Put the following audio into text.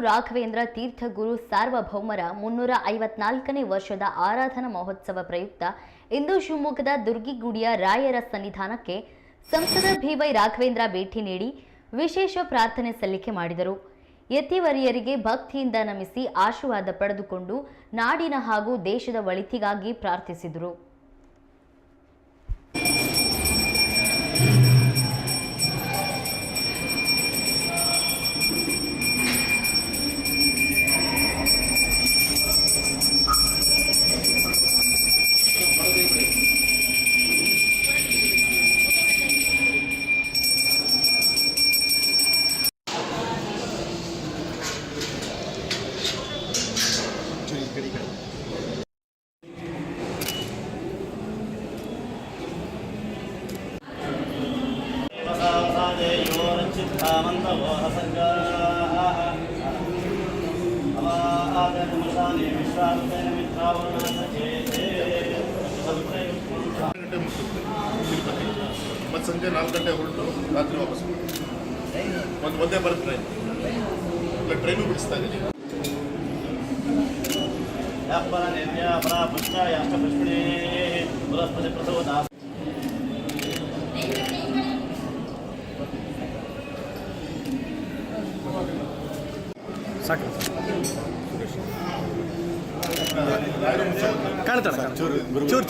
ರಾಘವೇಂದ್ರ ತೀರ್ಥ ಗುರು ಸಾರ್ವಭೌಮರ 354ನೇ ವರ್ಷದ ಆರಾಧನಾ ಮಹೋತ್ಸವ ಪ್ರಯುಕ್ತ ಇಂದು ಶಿವಮೊಗ್ಗದ ದುರ್ಗಿಗುಡಿಯ ರಾಯರ ಸನ್ನಿಧಾನಕ್ಕೆ ಸಂಸದ ಬಿ.ವೈ. ರಾಘವೇಂದ್ರ ಭೇಟಿ ನೀಡಿ ವಿಶೇಷ ಪ್ರಾರ್ಥನೆ ಸಲ್ಲಿಕೆ ಮಾಡಿದರು. ಯತಿವರಿಯರಿಗೆ ಭಕ್ತಿಯಿಂದ ನಮಿಸಿ ಆಶೀರ್ವಾದ ಪಡೆದುಕೊಂಡು ನಾಡಿನ ಹಾಗೂ ದೇಶದ ಒಳಿತಿಗಾಗಿ ಪ್ರಾರ್ಥಿಸಿದರು. ಸಂಜೆ 4 ಗಂಟೆ ಹೊರಟು ರಾತ್ರಿ ವಾಪಸ್ ಒಂದೇ ಬರೋ ಟ್ರೈನ್ ಟ್ರೈನು ಬಿಡಿಸ್ತಾ ಇದ್ದೀನಿ. ಕಾಣ್ತಾನೆ ಚೂರು